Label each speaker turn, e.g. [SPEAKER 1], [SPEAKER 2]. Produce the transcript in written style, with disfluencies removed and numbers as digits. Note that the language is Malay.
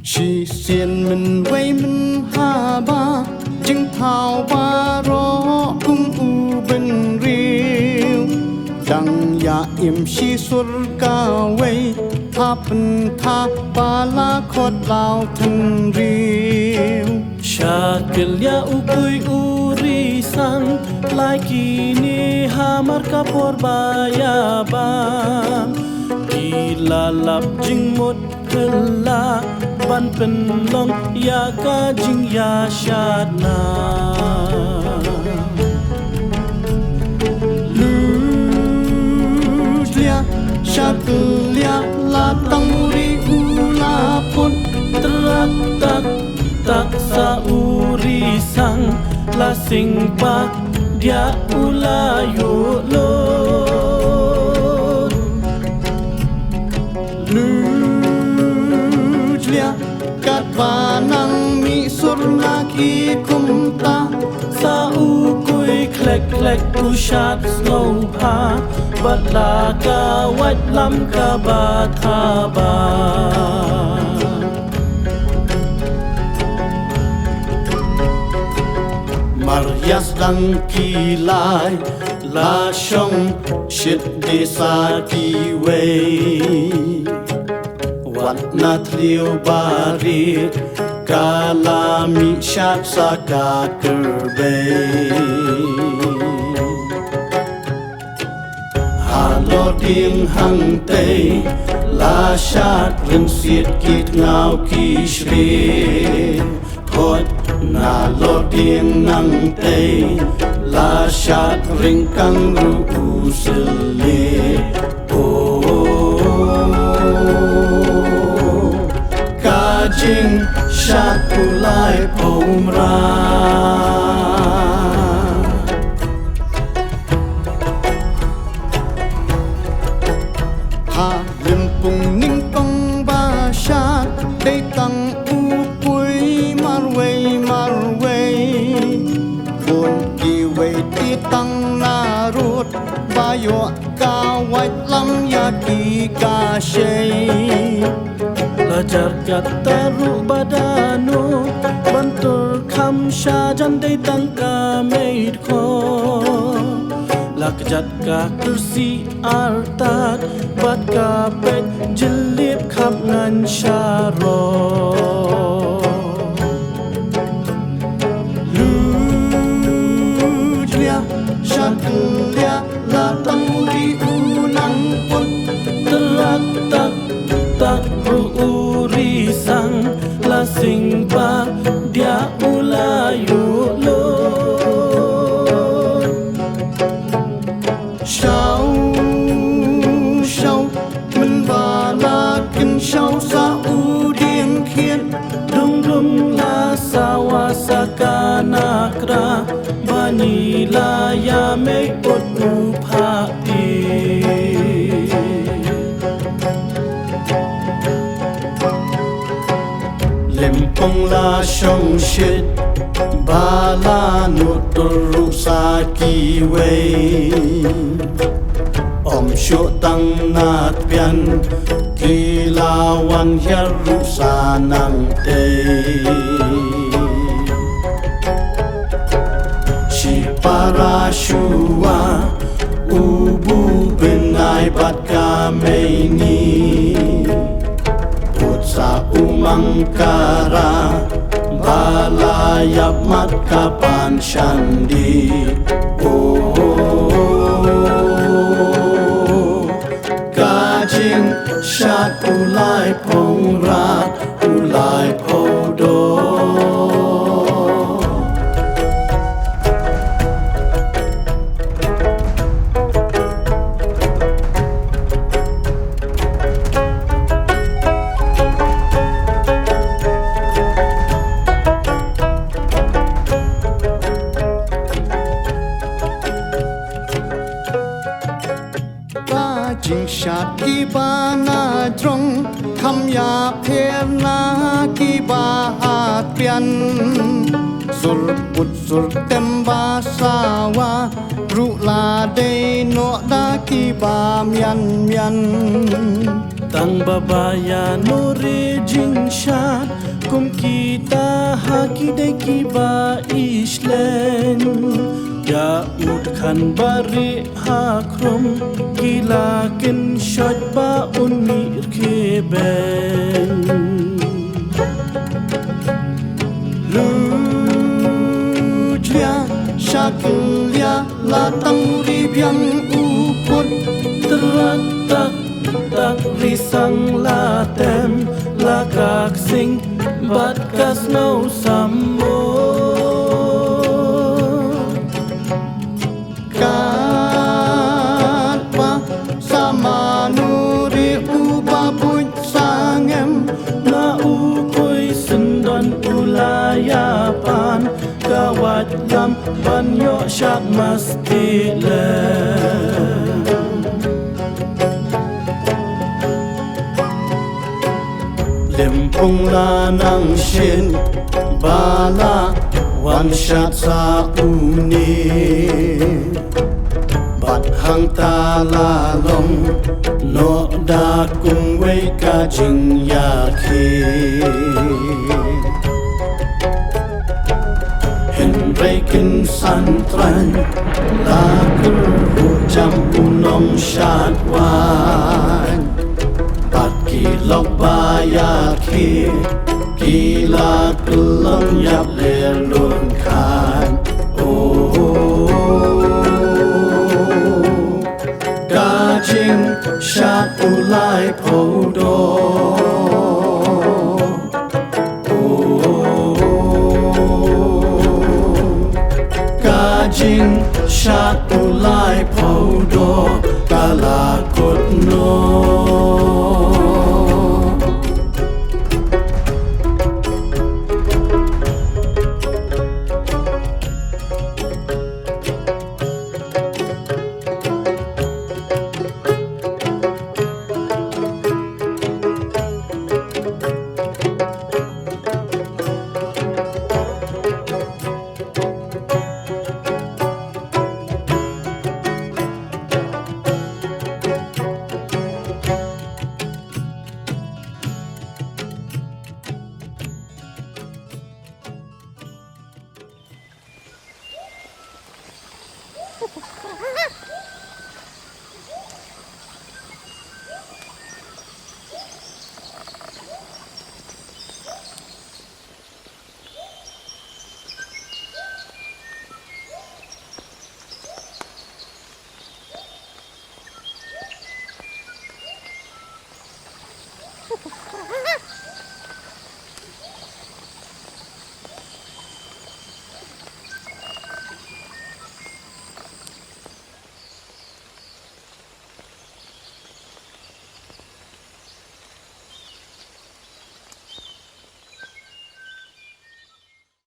[SPEAKER 1] She xiên mình vây mình hà ba chứng thảo ba rõ cung u bên riêu đằng ya im shi sur ca vây tha pen tha ba la khot lao thân riêu
[SPEAKER 2] Shakilya ukui uri sang lai kini hamar kapor bayabam Kilalap jing mot hela ban pen long ya ka jing ya shadna
[SPEAKER 1] Luzlia shakilya la tanguri ula pun
[SPEAKER 2] Trak tak tak sa uri sang la sing pa dia ulayo lo
[SPEAKER 1] Luzlia kat banang mi surna ki kumta
[SPEAKER 2] sa ukui klek klek pushat slow pa batla ka wat lam ka bathaba
[SPEAKER 1] Marias dang kilai la shong shit desa ki wei wat na trio bari kala mi shat sa ka kerbe halo ding hang te la shat rin siet kit ngao ki shri hot na lo ding nang te la shat ring kang ru usle ka jing shat ulai pomra ha limpung ning pong ba shat dei tang u pui marway bồn kỳ vây ti tăng na rút ba yo ka white lam ya ki ka shei
[SPEAKER 2] Lajar kata ru badanu bantur kham sha jan dei tang ka maid ko Lakjat ka kursi artat bat ka pet jelip khap ngan sharo
[SPEAKER 1] Luzlia shakilya la tanguri unang pun
[SPEAKER 2] Terak tak tak uri sang la sing pa dia ulayo lo
[SPEAKER 1] Shao shao mình ba la kinh shao sa u điên khiên
[SPEAKER 2] Dum dum la sawa sakana kra bani la ya me pot upati
[SPEAKER 1] Limpong la shong shit ba la nuturu sa ki wei om shu tang nat pian ki la wan hiaru sa nang te shi para shua ubu benai bat ka mei ni sa umangkara balayap mat kapan shandi kajing shat ulai pong rat ulai podo Jingshad ki ba na trong tham ya pher na ki ba hat pian sur put sur tem ba sawa ru la de no da ki ba mian mian
[SPEAKER 2] Tang babaya nore Jingshad kum kita haki de kiba islen ya ud khan bari hakrum kilakin shot ba unmir keben
[SPEAKER 1] Lujia shakilya latang ribyang upot
[SPEAKER 2] teratak tak risang latem lakak sing bat kas no sammo
[SPEAKER 1] katpa samanuri ubabut sangem
[SPEAKER 2] na ukoy sundon ulayapan kawat lam banyo syak mastile
[SPEAKER 1] Limpung lanang shin bala wan shat sa uni bat hang ta la long no da kung wei ka jing ya ki Henrekin santran la kur hu jam unong shat wan Kilok baya kila kelong yap lelun kan Kajing shat ulai podo Kajing shat ulai podo kalakut no